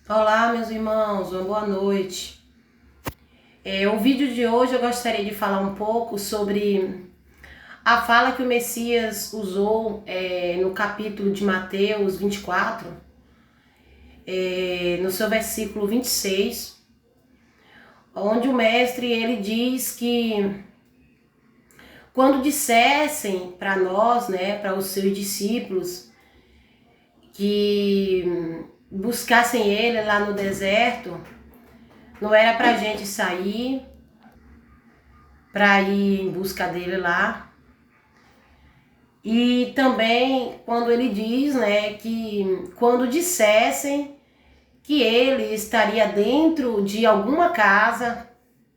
Olá, meus irmãos, uma boa noite. O vídeo de hoje eu gostaria de falar um pouco sobre a fala que o Messias usou no capítulo de Mateus 24, no seu versículo 26, onde o mestre ele diz que quando dissessem para nós, né, para os seus discípulos, que buscassem ele lá no deserto, não era para a gente sair para ir em busca dele lá. E também quando ele diz, né, que quando dissessem que ele estaria dentro de alguma casa,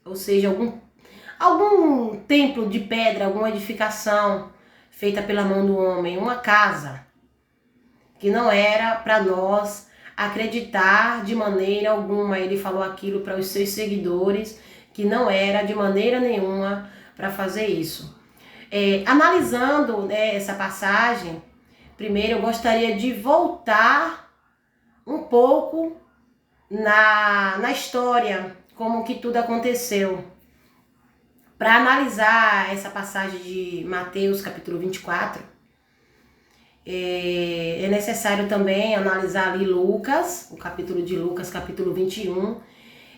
ou seja, algum templo de pedra, alguma edificação feita pela mão do homem, uma casa, que não era para nós acreditar de maneira alguma. Ele falou aquilo para os seus seguidores, que não era de maneira nenhuma para fazer isso. Analisando, né, essa passagem, primeiro eu gostaria de voltar um pouco na história, como que tudo aconteceu. Para analisar essa passagem de Mateus capítulo 24, é necessário também analisar ali Lucas, o capítulo de Lucas, capítulo 21,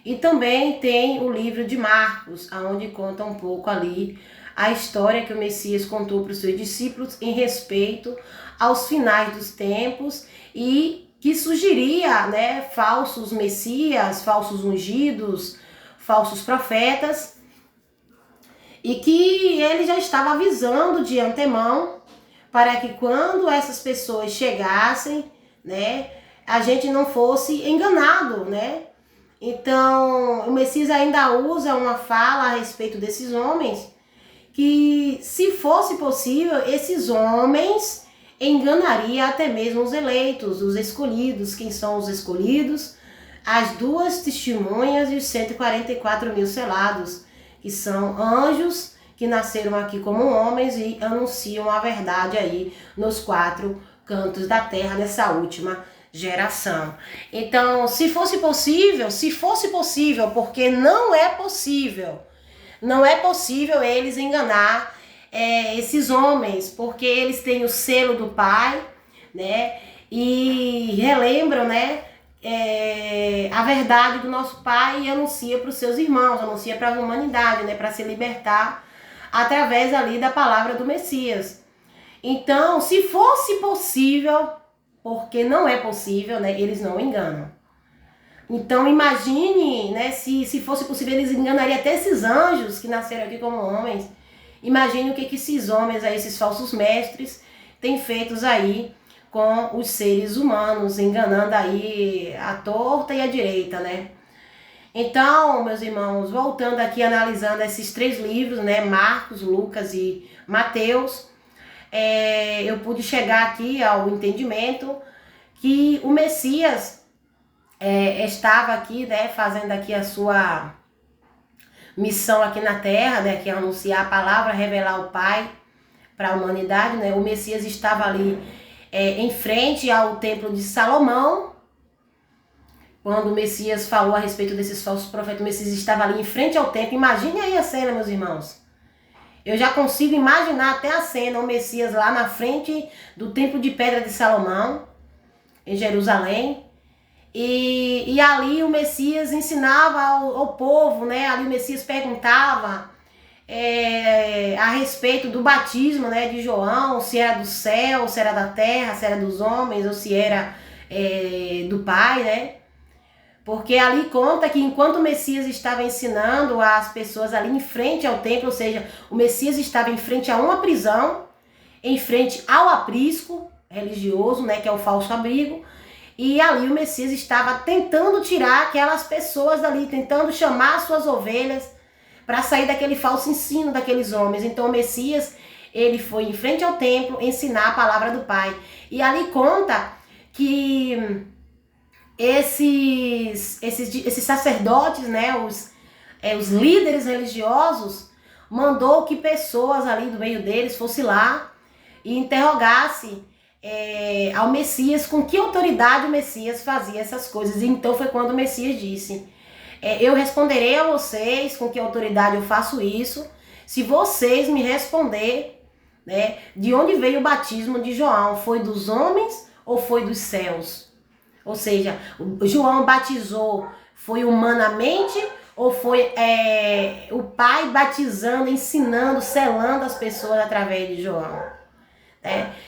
e também tem o livro de Marcos, onde conta um pouco ali a história que o Messias contou para os seus discípulos em respeito aos finais dos tempos e que sugeria, né, falsos messias, falsos ungidos, falsos profetas, e que ele já estava avisando de antemão para que quando essas pessoas chegassem, né, a gente não fosse enganado, né? Então, o Messias ainda usa uma fala a respeito desses homens, que se fosse possível, esses homens enganaria até mesmo os eleitos, os escolhidos. Quem são os escolhidos? As duas testemunhas e os 144 mil selados, que são anjos que nasceram aqui como homens e anunciam a verdade aí nos quatro cantos da terra nessa última geração. Então, se fosse possível, porque não é possível eles enganar esses homens, porque eles têm o selo do Pai, né? E relembram, né? A verdade do nosso Pai e anuncia para os seus irmãos, anuncia para a humanidade, né? Para se libertar através ali da palavra do Messias. Então, se fosse possível, porque não é possível, né? Eles não enganam. Então imagine, né, se fosse possível, eles enganariam até esses anjos que nasceram aqui como homens. Imagine o que esses homens, aí, esses falsos mestres, têm feito aí com os seres humanos, enganando aí a torta e a direita, né? Então, meus irmãos, voltando aqui, analisando esses três livros, né, Marcos, Lucas e Mateus, eu pude chegar aqui ao entendimento que o Messias estava aqui, né, fazendo aqui a sua missão aqui na terra, né, que é anunciar a palavra, revelar o Pai para a humanidade, né? O Messias estava ali em frente ao templo de Salomão. Quando o Messias falou a respeito desses falsos profetas, o Messias estava ali em frente ao templo. Imagine aí a cena, meus irmãos. Eu já consigo imaginar até a cena, o Messias lá na frente do templo de pedra de Salomão, em Jerusalém. E ali o Messias ensinava ao povo, né? Ali o Messias perguntava a respeito do batismo, né, de João, se era do céu, se era da terra, se era dos homens ou se era do Pai, né? Porque ali conta que enquanto o Messias estava ensinando as pessoas ali em frente ao templo, ou seja, o Messias estava em frente a uma prisão, em frente ao aprisco religioso, né, que é o falso abrigo. E ali o Messias estava tentando tirar aquelas pessoas dali, tentando chamar suas ovelhas para sair daquele falso ensino daqueles homens. Então o Messias, ele foi em frente ao templo ensinar a palavra do Pai. E ali conta que esses sacerdotes, né, os líderes religiosos, mandou que pessoas ali do meio deles fossem lá e interrogasse ao Messias com que autoridade o Messias fazia essas coisas. E então foi quando o Messias disse: eu responderei a vocês com que autoridade eu faço isso, se vocês me responder, né, de onde veio o batismo de João, foi dos homens ou foi dos céus? Ou seja, João batizou, foi humanamente ou foi o Pai batizando, ensinando, selando as pessoas através de João?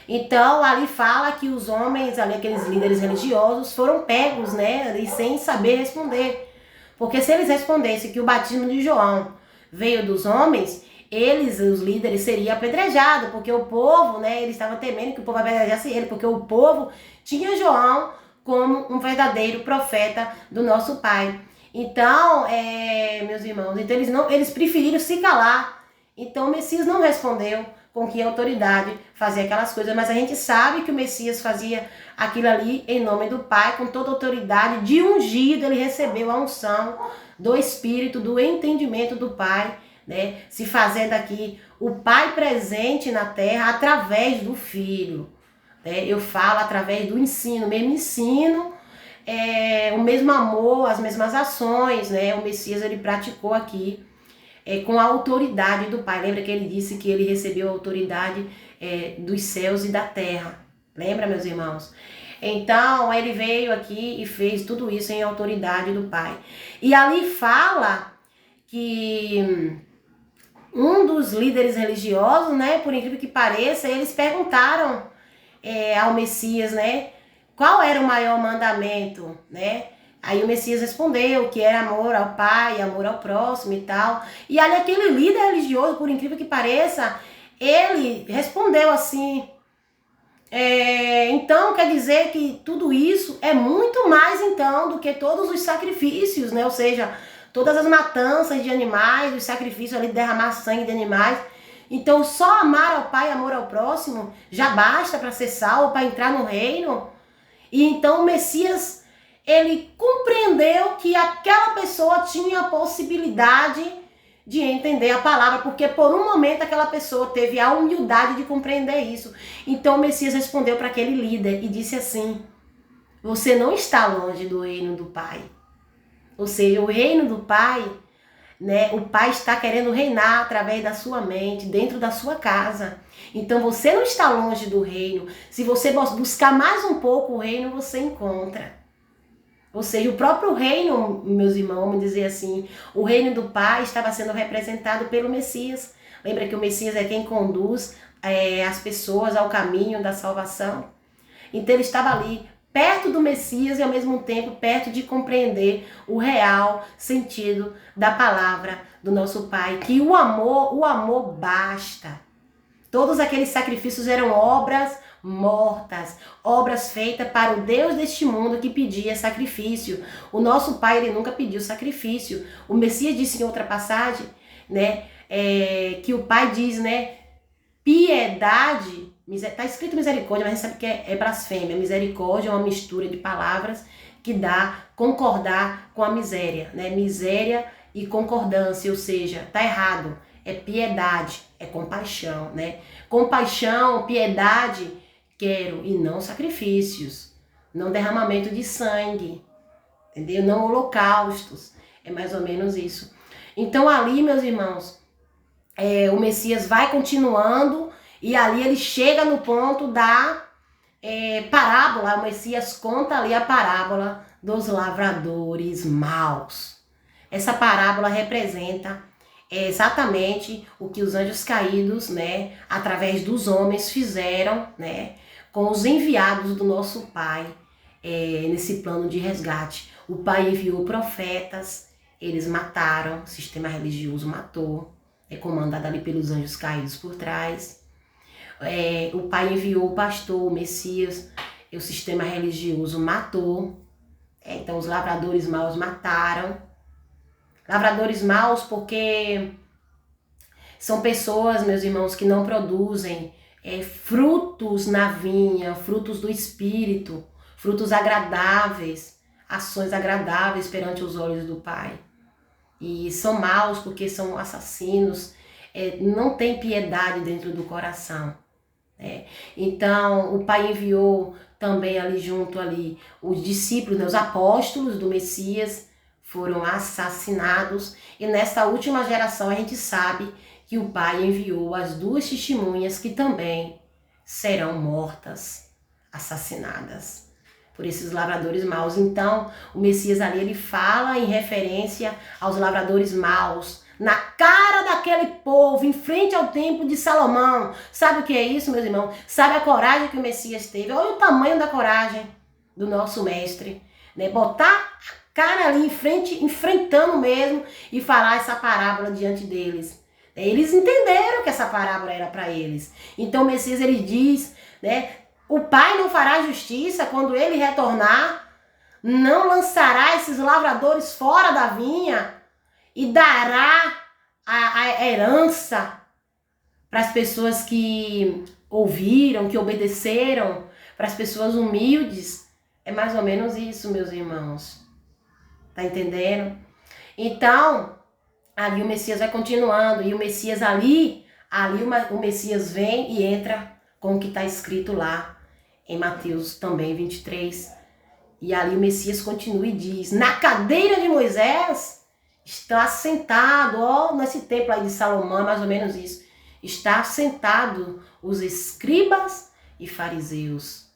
Então ali fala que os homens, ali, aqueles líderes religiosos, foram pegos, né, e sem saber responder. Porque se eles respondessem que o batismo de João veio dos homens, eles, os líderes, seriam apedrejados, porque o povo, né, eles estavam temendo que o povo apedrejasse ele, porque o povo tinha João como um verdadeiro profeta do nosso Pai. Então, meus irmãos, então eles preferiram se calar. Então o Messias não respondeu com que autoridade fazia aquelas coisas, mas a gente sabe que o Messias fazia aquilo ali em nome do Pai, com toda a autoridade, de ungido, ele recebeu a unção do Espírito, do entendimento do Pai, né? Se fazendo aqui o Pai presente na terra através do Filho. Né? Eu falo através do ensino, o mesmo ensino, o mesmo amor, as mesmas ações, né? O Messias ele praticou aqui com a autoridade do Pai. Lembra que ele disse que ele recebeu a autoridade dos céus e da terra. Lembra, meus irmãos? Então, ele veio aqui e fez tudo isso em autoridade do Pai. E ali fala que um dos líderes religiosos, né, por incrível que pareça, eles perguntaram ao Messias, né, qual era o maior mandamento, né? Aí o Messias respondeu que era amor ao Pai, amor ao próximo e tal. E ali aquele líder religioso, por incrível que pareça, ele respondeu assim: então quer dizer que tudo isso é muito mais então do que todos os sacrifícios, né? Ou seja, todas as matanças de animais, os sacrifícios ali, derramar sangue de animais. Então só amar ao Pai, amor ao próximo, já basta para ser salvo, para entrar no reino. E então o Messias, ele compreendeu que aquela pessoa tinha a possibilidade de entender a palavra, porque por um momento aquela pessoa teve a humildade de compreender isso. Então o Messias respondeu para aquele líder e disse assim: você não está longe do reino do Pai. Ou seja, o reino do Pai, né, o Pai está querendo reinar através da sua mente, dentro da sua casa. Então você não está longe do reino. Se você buscar mais um pouco o reino, você encontra. Ou seja, o próprio reino, meus irmãos, vamos dizer assim, o reino do Pai estava sendo representado pelo Messias. Lembra que o Messias é quem conduz as pessoas ao caminho da salvação? Então ele estava ali, perto do Messias e ao mesmo tempo perto de compreender o real sentido da palavra do nosso Pai. Que o amor basta. Todos aqueles sacrifícios eram obras mortas, obras feitas para o Deus deste mundo que pedia sacrifício. O nosso Pai, ele nunca pediu sacrifício. O Messias disse em outra passagem, né, que o Pai diz, né, piedade, está escrito misericórdia, mas a gente sabe que é blasfêmia. Misericórdia é uma mistura de palavras que dá concordar com a miséria, né, miséria e concordância, ou seja, tá errado. É piedade, é compaixão, né? Compaixão, piedade, quero, e não sacrifícios, não derramamento de sangue, entendeu? Não holocaustos, é mais ou menos isso. Então ali, meus irmãos, o Messias vai continuando e ali ele chega no ponto da parábola. O Messias conta ali a parábola dos lavradores maus. Essa parábola representa exatamente o que os anjos caídos, né, através dos homens fizeram, né, com os enviados do nosso Pai, nesse plano de resgate. O Pai enviou profetas, eles mataram, o sistema religioso matou, comandado ali pelos anjos caídos por trás. O Pai enviou o pastor, o Messias, e o sistema religioso matou. Então os lavradores maus mataram. Lavradores maus porque são pessoas, meus irmãos, que não produzem frutos na vinha, frutos do Espírito, frutos agradáveis, ações agradáveis perante os olhos do Pai. E são maus porque são assassinos, não tem piedade dentro do coração. Então, o Pai enviou também ali junto ali os discípulos, né, os apóstolos do Messias foram assassinados. E nesta última geração a gente sabe que o Pai enviou as 2 testemunhas que também serão mortas, assassinadas por esses lavradores maus. Então, o Messias ali, ele fala em referência aos lavradores maus, na cara daquele povo, em frente ao templo de Salomão. Sabe o que é isso, meus irmãos? Sabe a coragem que o Messias teve? Olha o tamanho da coragem do nosso mestre, né? Botar a cara ali em frente, enfrentando mesmo, e falar essa parábola diante deles. Eles entenderam que essa parábola era para eles. Então o Messias, ele diz, né? O Pai não fará justiça quando ele retornar, não lançará esses lavradores fora da vinha e dará a herança para as pessoas que ouviram, que obedeceram, para as pessoas humildes. É mais ou menos isso, meus irmãos. Tá entendendo? Então, ali o Messias vai continuando, e o Messias ali o Messias vem e entra com o que está escrito lá em Mateus também 23. E ali o Messias continua e diz: na cadeira de Moisés está sentado, ó, nesse templo aí de Salomão, mais ou menos isso, está sentado os escribas e fariseus.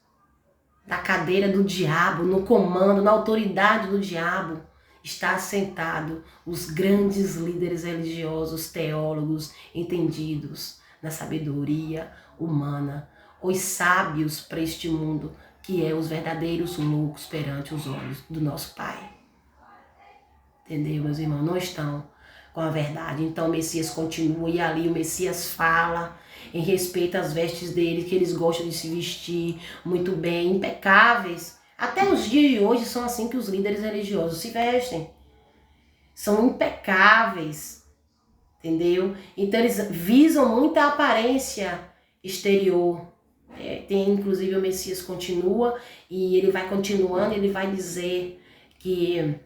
Na cadeira do diabo, no comando, na autoridade do diabo, está sentado os grandes líderes religiosos, teólogos, entendidos na sabedoria humana, os sábios para este mundo, que é os verdadeiros loucos perante os olhos do nosso Pai. Entendeu, meus irmãos? Não estão com a verdade. Então o Messias continua e ali o Messias fala em respeito às vestes dele, que eles gostam de se vestir muito bem, impecáveis. Até os dias de hoje são assim que os líderes religiosos se vestem. São impecáveis, entendeu? Então eles visam muito a aparência exterior. Tem inclusive o Messias continua e ele vai continuando, ele vai dizer que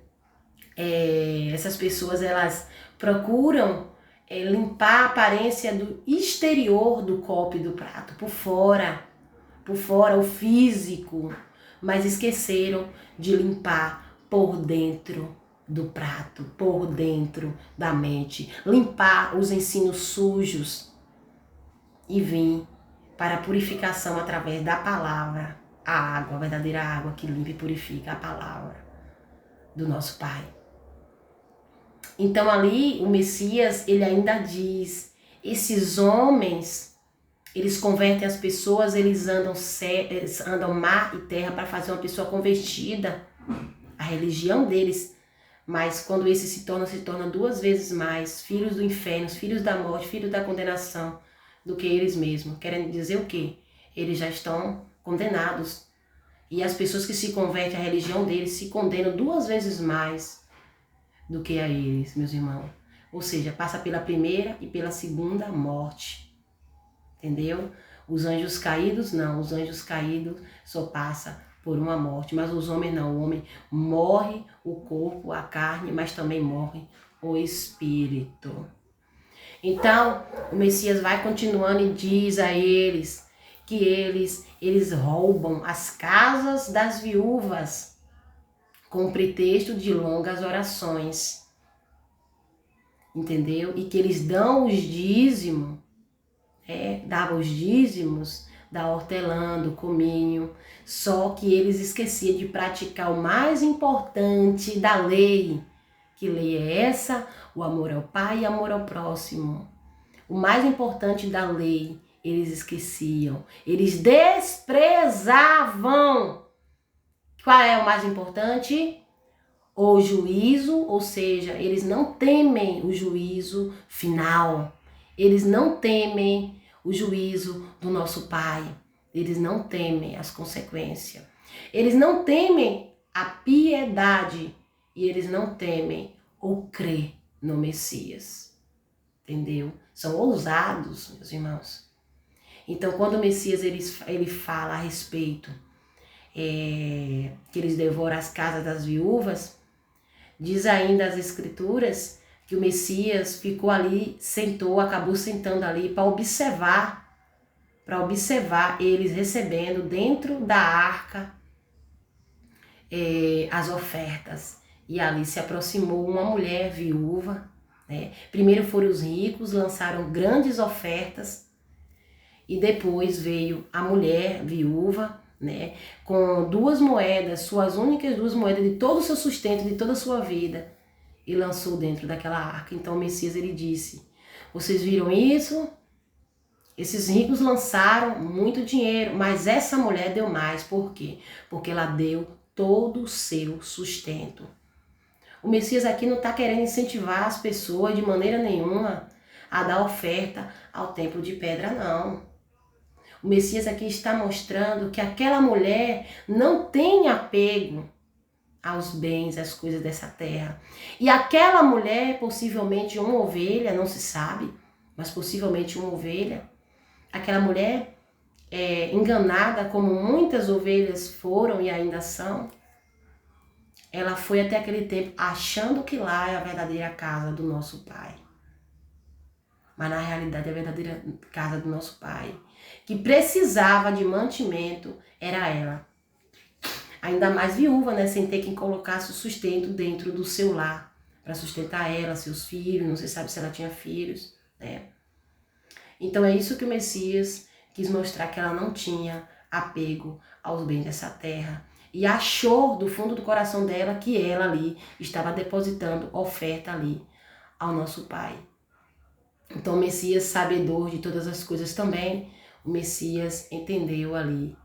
essas pessoas elas procuram limpar a aparência do exterior do copo e do prato, por fora o físico, mas esqueceram de limpar por dentro do prato, por dentro da mente, limpar os ensinos sujos e vir para a purificação através da palavra, a água, a verdadeira água que limpa e purifica, a palavra do nosso Pai. Então ali o Messias, ele ainda diz, esses homens, eles convertem as pessoas, eles andam mar e terra para fazer uma pessoa convertida, a religião deles, mas quando esse se torna 2 vezes mais filhos do inferno, filhos da morte, filhos da condenação, do que eles mesmos. Querendo dizer o quê? Eles já estão condenados. E as pessoas que se convertem à religião deles se condenam 2 vezes mais do que a eles, meus irmãos. Ou seja, passa pela primeira e pela segunda morte. Entendeu? Os anjos caídos, não. Os anjos caídos só passam por uma morte. Mas os homens não. O homem morre o corpo, a carne, mas também morre o espírito. Então, o Messias vai continuando e diz a eles que eles roubam as casas das viúvas com o pretexto de longas orações. Entendeu? E que eles dão os dízimos, davam os dízimos da hortelã, do cominho, só que eles esqueciam de praticar o mais importante da lei. Que lei é essa? O amor ao Pai e amor ao próximo. O mais importante da lei, eles esqueciam. Eles desprezavam. Qual é o mais importante? O juízo, ou seja, eles não temem o juízo final. Eles não temem o juízo do nosso Pai. Eles não temem as consequências. Eles não temem a piedade. E eles não temem ou crer no Messias. Entendeu? São ousados, meus irmãos. Então, quando o Messias ele fala a respeito que eles devoram as casas das viúvas, diz ainda as Escrituras que o Messias ficou ali, acabou sentando ali para observar para observar eles recebendo dentro da arca as ofertas. E ali se aproximou uma mulher viúva, né? Primeiro foram os ricos, lançaram grandes ofertas, e depois veio a mulher viúva, né? Com 2 moedas, suas únicas 2 moedas de todo o seu sustento, de toda a sua vida, e lançou dentro daquela arca. Então o Messias, ele disse: vocês viram isso? Esses ricos lançaram muito dinheiro, mas essa mulher deu mais. Por quê? Porque ela deu todo o seu sustento. O Messias aqui não está querendo incentivar as pessoas de maneira nenhuma a dar oferta ao templo de pedra, não. O Messias aqui está mostrando que aquela mulher não tem apego aos bens, às coisas dessa terra. E aquela mulher, possivelmente uma ovelha, não se sabe, mas possivelmente uma ovelha, aquela mulher enganada, como muitas ovelhas foram e ainda são, ela foi até aquele tempo achando que lá é a verdadeira casa do nosso Pai. Mas na realidade a verdadeira casa do nosso Pai, que precisava de mantimento, era ela. Ainda mais viúva, né? Sem ter quem colocasse o sustento dentro do seu lar, para sustentar ela, seus filhos, não se sabe se ela tinha filhos, né? Então é isso que o Messias quis mostrar, que ela não tinha apego aos bens dessa terra. E achou do fundo do coração dela que ela ali estava depositando oferta ali ao nosso Pai. Então o Messias, sabedor de todas as coisas também, o Messias entendeu ali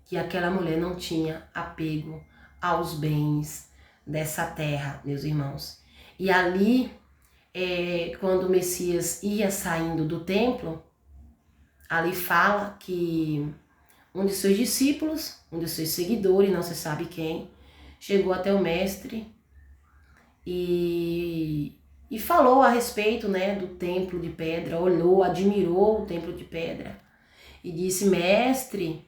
que aquela mulher não tinha apego aos bens dessa terra, meus irmãos. E ali, quando o Messias ia saindo do templo, ali fala que um de seus discípulos, um de seus seguidores, não se sabe quem, chegou até o mestre e falou a respeito, né, do templo de pedra, olhou, admirou o templo de pedra e disse: mestre,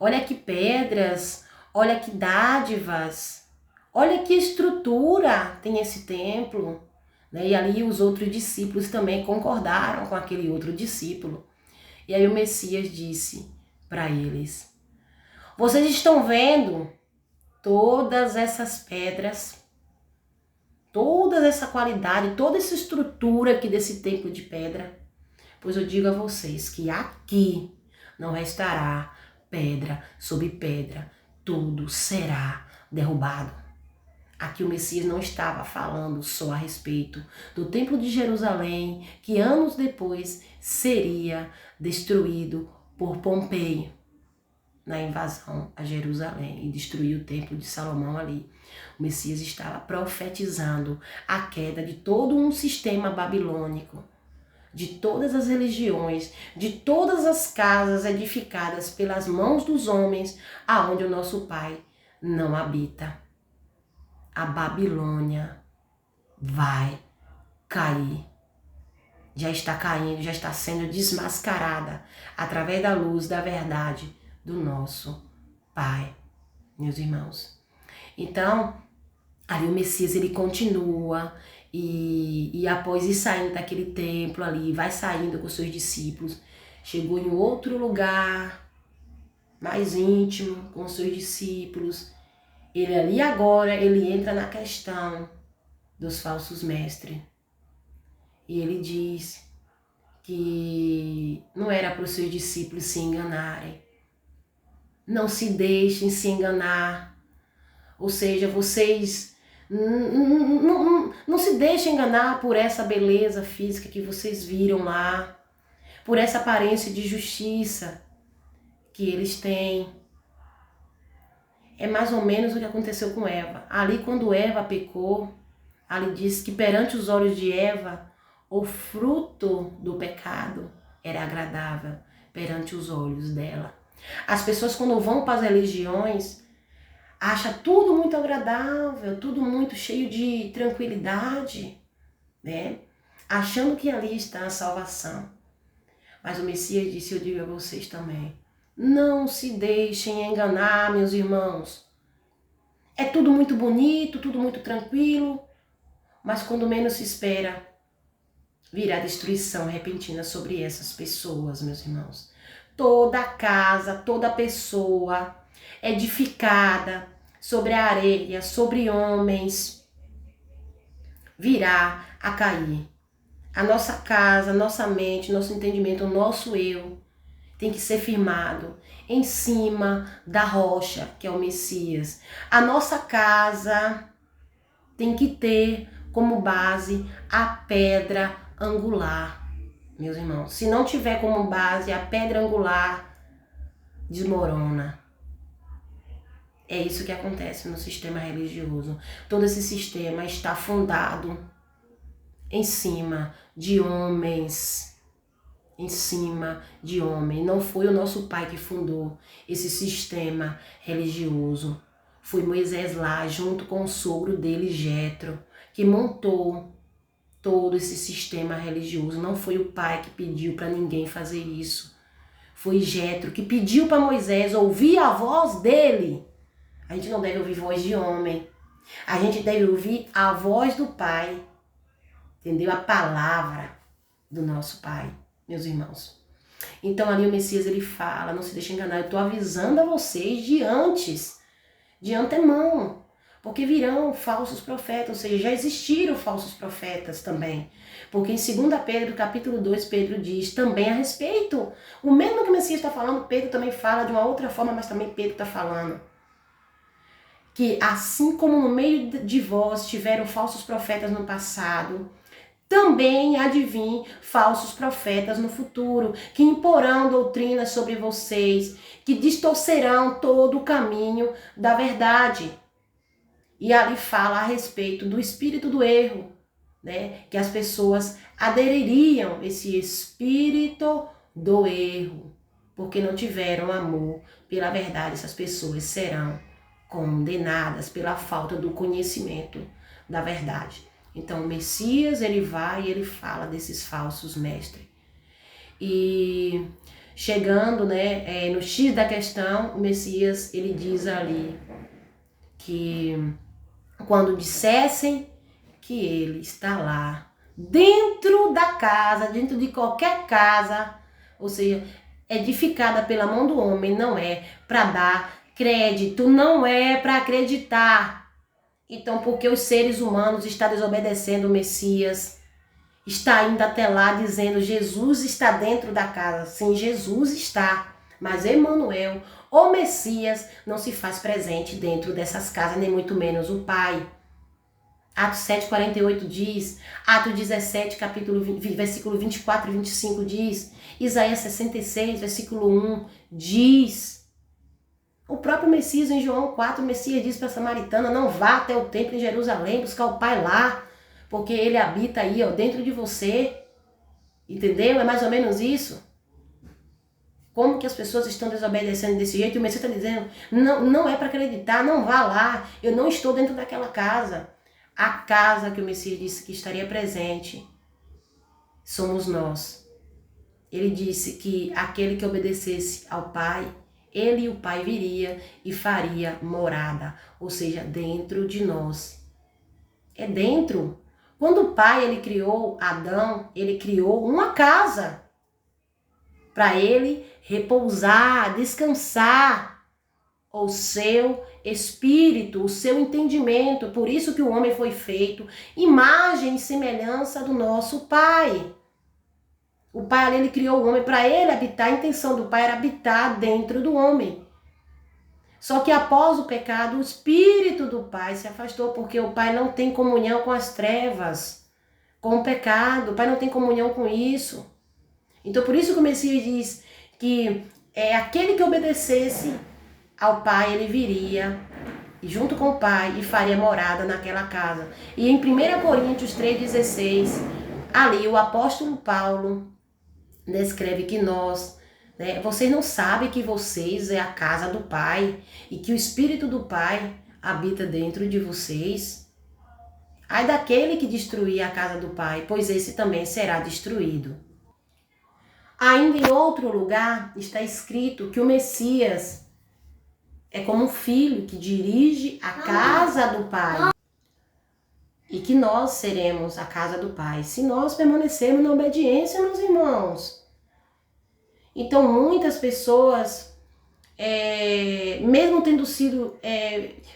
olha que pedras, olha que dádivas, olha que estrutura tem esse templo. Né? E ali os outros discípulos também concordaram com aquele outro discípulo. E aí o Messias disse para eles: vocês estão vendo todas essas pedras, toda essa qualidade, toda essa estrutura aqui desse templo de pedra? Pois eu digo a vocês que aqui não restará pedra sobre pedra, tudo será derrubado. Aqui o Messias não estava falando só a respeito do Templo de Jerusalém, que anos depois seria destruído por Pompeio na invasão a Jerusalém e destruiu o Templo de Salomão ali. O Messias estava profetizando a queda de todo um sistema babilônico, de todas as religiões, de todas as casas edificadas pelas mãos dos homens, aonde o nosso Pai não habita. A Babilônia vai cair. Já está caindo, já está sendo desmascarada através da luz da verdade do nosso Pai, meus irmãos. Então, ali o Messias, ele continua e após ir saindo daquele templo ali, vai saindo com seus discípulos, chegou em outro lugar mais íntimo com seus discípulos. Ele ali agora, ele entra na questão dos falsos mestres. E ele diz que não era para os seus discípulos se enganarem. Não se deixem se enganar. Ou seja, vocês não se deixem enganar por essa beleza física que vocês viram lá, por essa aparência de justiça que eles têm. É mais ou menos o que aconteceu com Eva. Ali quando Eva pecou, ali diz que perante os olhos de Eva, o fruto do pecado era agradável perante os olhos dela. As pessoas quando vão para as religiões, acham tudo muito agradável, tudo muito cheio de tranquilidade, né? Achando que ali está a salvação. Mas o Messias disse, eu digo a vocês também, não se deixem enganar, meus irmãos. É tudo muito bonito, tudo muito tranquilo, mas quando menos se espera, virá destruição repentina sobre essas pessoas, meus irmãos. Toda casa, toda pessoa edificada sobre a areia, sobre homens, virá a cair. A nossa casa, nossa mente, nosso entendimento, o nosso eu tem que ser firmado em cima da rocha, que é o Messias. A nossa casa tem que ter como base a pedra angular, meus irmãos. Se não tiver como base a pedra angular, desmorona. É isso que acontece no sistema religioso. Todo esse sistema está fundado em cima de homens. Em cima de homem. Não foi o nosso pai que fundou esse sistema religioso. Foi Moisés lá, junto com o sogro dele, Jetro, que montou todo esse sistema religioso. Não foi o pai que pediu para ninguém fazer isso. Foi Jetro que pediu para Moisés ouvir a voz dele. A gente não deve ouvir voz de homem. A gente deve ouvir a voz do pai. Entendeu? A palavra do nosso pai, meus irmãos. Então ali o Messias ele fala, não se deixe enganar, eu estou avisando a vocês de antemão, porque virão falsos profetas, ou seja, já existiram falsos profetas também. Porque em 2 Pedro, capítulo 2, Pedro diz também a respeito, o mesmo que o Messias está falando, Pedro também fala de uma outra forma, mas também Pedro está falando. Que assim como no meio de vós tiveram falsos profetas no passado, também há de vir falsos profetas no futuro, que imporão doutrinas sobre vocês, que distorcerão todo o caminho da verdade. E ali fala a respeito do espírito do erro, né? Que as pessoas adeririam esse espírito do erro, porque não tiveram amor pela verdade. Essas pessoas serão condenadas pela falta do conhecimento da verdade. Então o Messias, ele vai e ele fala desses falsos mestres. E chegando, né, no X da questão, o Messias, ele diz ali que quando dissessem que ele está lá, dentro da casa, dentro de qualquer casa, ou seja, edificada pela mão do homem, não é para dar crédito, não é para acreditar. Então, porque os seres humanos estão desobedecendo o Messias, está indo até lá dizendo Jesus está dentro da casa. Sim, Jesus está, mas Emanuel, o Messias, não se faz presente dentro dessas casas, nem muito menos o Pai. Atos 7,48 diz, Atos 17, versículo 24 e 25 diz, Isaías 66, versículo 1 diz... O próprio Messias, em João 4, o Messias diz para a samaritana, não vá até o templo em Jerusalém, buscar o Pai lá, porque ele habita aí, ó, dentro de você. Entendeu? É mais ou menos isso. Como que as pessoas estão desobedecendo desse jeito? E o Messias está dizendo, não é para acreditar, não vá lá, eu não estou dentro daquela casa. A casa que o Messias disse que estaria presente somos nós. Ele disse que aquele que obedecesse ao Pai, ele e o Pai viria e faria morada, ou seja, dentro de nós. É dentro. Quando o Pai ele criou Adão, ele criou uma casa para ele repousar, descansar o seu espírito, o seu entendimento. Por isso que o homem foi feito imagem e semelhança do nosso Pai. O Pai ali, ele criou o homem para ele habitar, a intenção do Pai era habitar dentro do homem. Só que após o pecado, o Espírito do Pai se afastou, porque o Pai não tem comunhão com as trevas, com o pecado, o Pai não tem comunhão com isso. Então por isso que o Messias diz que aquele que obedecesse ao Pai, ele viria junto com o Pai e faria morada naquela casa. E em 1 Coríntios 3,16, ali o apóstolo Paulo descreve que nós, né, vocês não sabem que vocês é a casa do Pai e que o Espírito do Pai habita dentro de vocês? Ai daquele que destruir a casa do Pai, pois esse também será destruído. Ainda em outro lugar está escrito que o Messias é como um filho que dirige a casa do Pai. e que nós seremos a casa do Pai, se nós permanecermos na obediência, meus irmãos. Então, muitas pessoas, mesmo tendo sido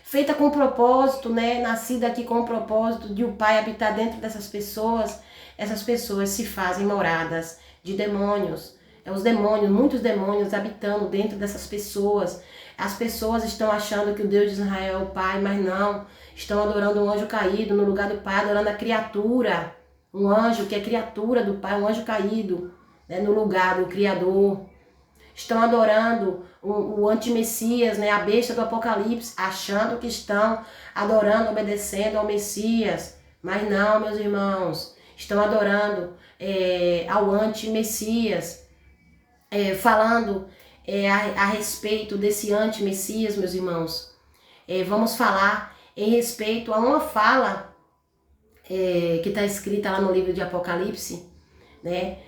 feita com propósito, né, nascida aqui com o propósito de o Pai habitar dentro dessas pessoas, essas pessoas se fazem moradas de demônios. Os demônios, muitos demônios habitando dentro dessas pessoas. As pessoas estão achando que o Deus de Israel é o Pai, mas não. Estão adorando um anjo caído no lugar do Pai, adorando a criatura. Um anjo que é criatura do Pai, um anjo caído, né, no lugar do Criador. Estão adorando o anti-Messias, né, a besta do Apocalipse, achando que estão adorando, obedecendo ao Messias. Mas não, meus irmãos. Estão adorando ao anti-Messias. Falando a respeito desse anti-Messias, meus irmãos. Vamos falar em respeito a uma fala que está escrita lá no livro de Apocalipse, né?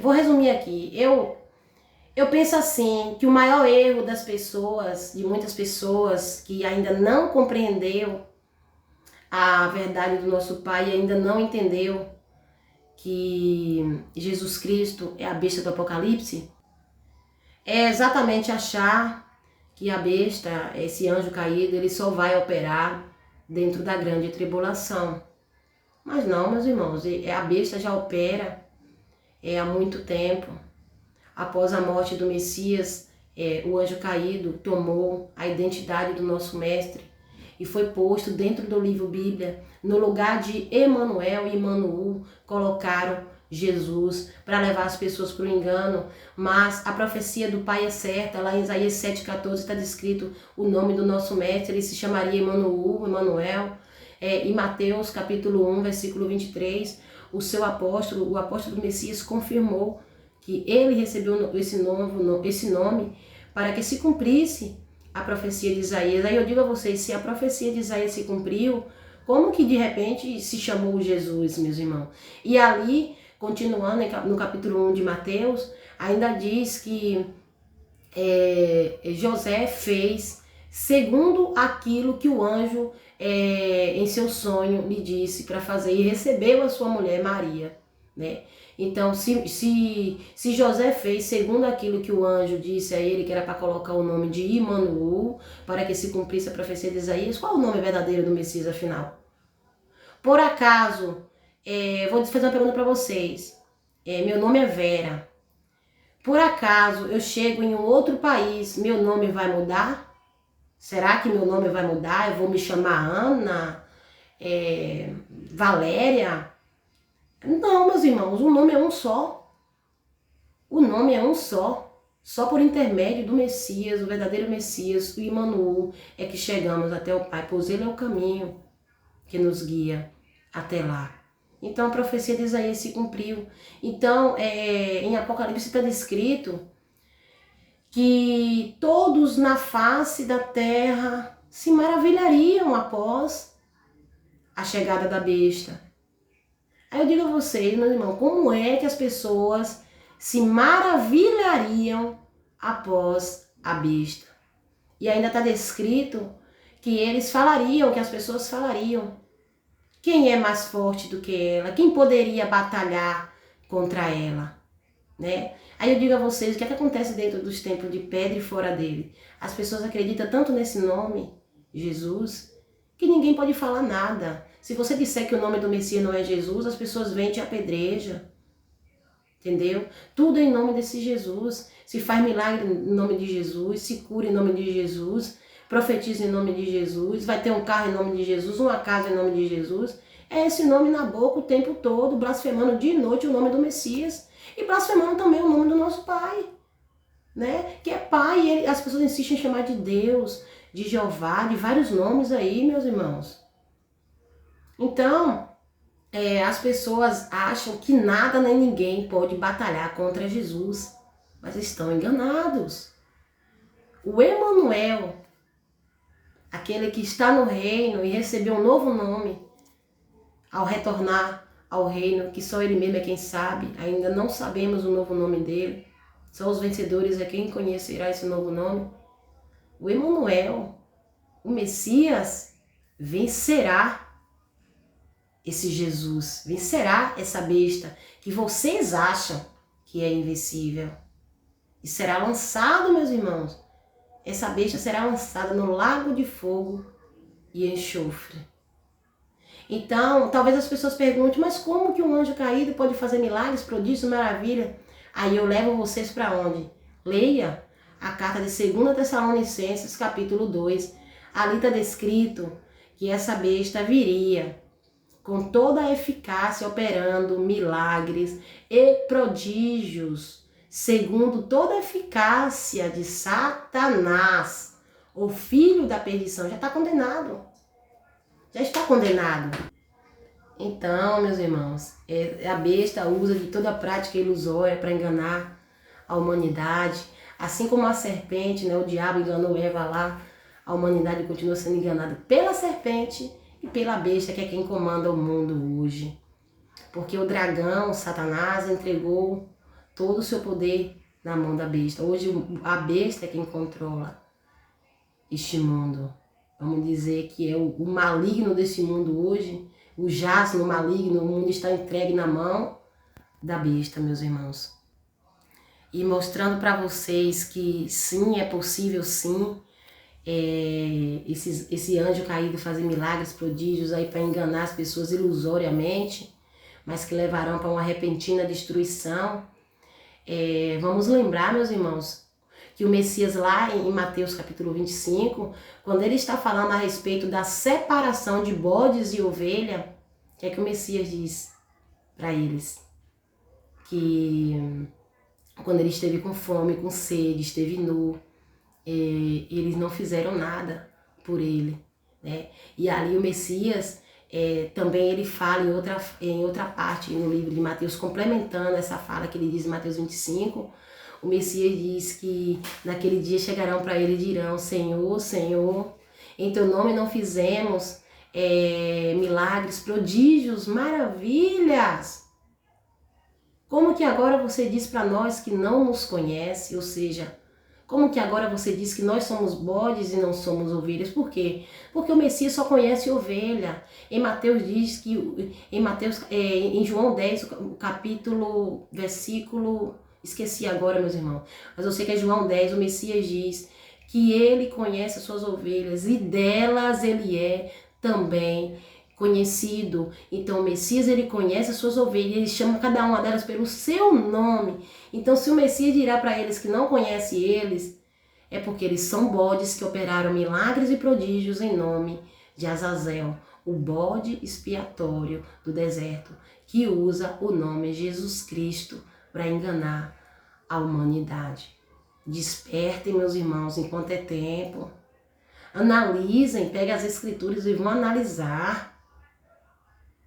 Vou resumir aqui. Eu penso assim, que o maior erro das pessoas, de muitas pessoas que ainda não compreendeu a verdade do nosso Pai e ainda não entendeu que Jesus Cristo é a besta do Apocalipse, é exatamente achar que a besta, esse anjo caído, ele só vai operar dentro da grande tribulação. Mas não, meus irmãos, a besta já opera há muito tempo. Após a morte do Messias, o anjo caído tomou a identidade do nosso mestre e foi posto dentro do livro Bíblia. No lugar de Emanuel e Emanuú, colocaram Jesus para levar as pessoas para o engano. Mas a profecia do Pai é certa. Lá em Isaías 7,14 está descrito o nome do nosso mestre. Ele se chamaria Emanuú, Emanuel. Em Mateus capítulo 1, versículo 23, o apóstolo do Messias confirmou que ele recebeu esse nome para que se cumprisse a profecia de Isaías. Aí eu digo a vocês, se a profecia de Isaías se cumpriu, como que de repente se chamou Jesus, meus irmãos? E ali, continuando no capítulo 1 de Mateus, ainda diz que José fez segundo aquilo que o anjo em seu sonho lhe disse para fazer, e recebeu a sua mulher Maria, né? Então, se José fez segundo aquilo que o anjo disse a ele, que era para colocar o nome de Emanuú, para que se cumprisse a profecia de Isaías, qual o nome verdadeiro do Messias, afinal? Por acaso, vou fazer uma pergunta para vocês. Meu nome é Vera. Por acaso eu chego em um outro país, meu nome vai mudar? Será que meu nome vai mudar? Eu vou me chamar Ana? Valéria? Não, meus irmãos, o nome é um só. O nome é um só. Só por intermédio do Messias, o verdadeiro Messias, o Emanuú, é que chegamos até o Pai, pois ele é o caminho que nos guia até lá. Então a profecia de Isaías se cumpriu. Então, em Apocalipse está descrito que todos na face da terra se maravilhariam após a chegada da besta. Aí eu digo a vocês, meus irmãos, como é que as pessoas se maravilhariam após a besta? E ainda está descrito que eles falariam, que as pessoas falariam. Quem é mais forte do que ela? Quem poderia batalhar contra ela? Né? Aí eu digo a vocês, o que acontece dentro dos templos de pedra e fora dele? As pessoas acreditam tanto nesse nome, Jesus, que ninguém pode falar nada. Se você disser que o nome do Messias não é Jesus, as pessoas vêm e te apedrejam. Entendeu? Tudo em nome desse Jesus. Se faz milagre em nome de Jesus, se cura em nome de Jesus, profetiza em nome de Jesus, vai ter um carro em nome de Jesus, uma casa em nome de Jesus. É esse nome na boca o tempo todo, blasfemando dia e noite o nome do Messias. E blasfemando também o nome do nosso Pai, né? Que é Pai, e as pessoas insistem em chamar de Deus, de Jeová, de vários nomes aí, meus irmãos. Então, as pessoas acham que nada nem ninguém pode batalhar contra Jesus, mas estão enganados. O Emanuel, aquele que está no reino e recebeu um novo nome, ao retornar ao reino, que só ele mesmo é quem sabe, ainda não sabemos o novo nome dele, só os vencedores é quem conhecerá esse novo nome. O Emanuel, o Messias, vencerá esse Jesus, vencerá essa besta que vocês acham que é invencível. E será lançado, meus irmãos, essa besta será lançada no lago de fogo e enxofre. Então, talvez as pessoas perguntem, mas como que um anjo caído pode fazer milagres, prodígios, maravilha? Aí eu levo vocês para onde? Leia a carta de 2 Tessalonicenses, capítulo 2. Ali está descrito que essa besta viria com toda a eficácia, operando milagres e prodígios, segundo toda a eficácia de Satanás, o filho da perdição. Já está condenado. Já está condenado. Então, meus irmãos, a besta usa de toda a prática ilusória para enganar a humanidade. Assim como a serpente, né, o diabo enganou Eva lá, a humanidade continua sendo enganada pela serpente e pela besta, que é quem comanda o mundo hoje. Porque o dragão, Satanás, entregou todo o seu poder na mão da besta. Hoje a besta é quem controla este mundo. Vamos dizer que é o maligno desse mundo hoje, o jazno maligno, o mundo está entregue na mão da besta, meus irmãos. E mostrando para vocês que sim, é possível sim, esse anjo caído fazer milagres, prodígios aí para enganar as pessoas ilusoriamente, mas que levarão para uma repentina destruição. Vamos lembrar, meus irmãos, que o Messias lá em Mateus capítulo 25, quando ele está falando a respeito da separação de bodes e ovelha, o que é que o Messias diz para eles? Que quando ele esteve com fome, com sede, esteve nu, eles não fizeram nada por ele, né? E ali o Messias, também ele fala em outra parte no livro de Mateus, complementando essa fala que ele diz em Mateus 25, o Messias diz que naquele dia chegarão para ele e dirão: Senhor, Senhor, em teu nome não fizemos milagres, prodígios, maravilhas? Como que agora você diz para nós que não nos conhece? Ou seja, como que agora você diz que nós somos bodes e não somos ovelhas? Por quê? Porque o Messias só conhece ovelha. Em Mateus diz que, em João 10, o capítulo, versículo, esqueci agora, meus irmãos, mas eu sei que é João 10, o Messias diz que ele conhece as suas ovelhas e delas ele é também conhecido. Então o Messias, ele conhece as suas ovelhas, ele chama cada uma delas pelo seu nome. Então se o Messias dirá para eles que não conhece eles, é porque eles são bodes que operaram milagres e prodígios em nome de Azazel, o bode expiatório do deserto, que usa o nome Jesus Cristo para enganar a humanidade. Despertem, meus irmãos, enquanto é tempo. Analisem, peguem as escrituras e vão analisar.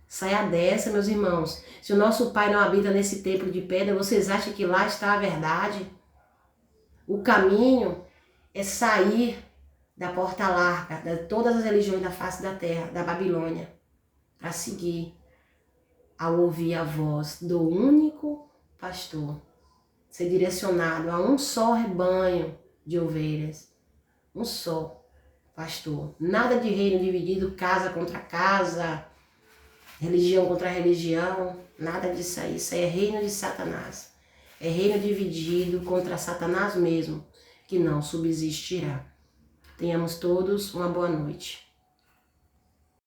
Saia dessa, meus irmãos. Se o nosso Pai não habita nesse templo de pedra, vocês acham que lá está a verdade? O caminho é sair da porta larga de todas as religiões da face da terra, da Babilônia, para seguir ao ouvir a voz do único pastor. Ser direcionado a um só rebanho de ovelhas, um só pastor. Nada de reino dividido, casa contra casa, religião contra religião, nada disso aí. Isso aí é reino de Satanás. É reino dividido contra Satanás mesmo, que não subsistirá. Tenhamos todos uma boa noite.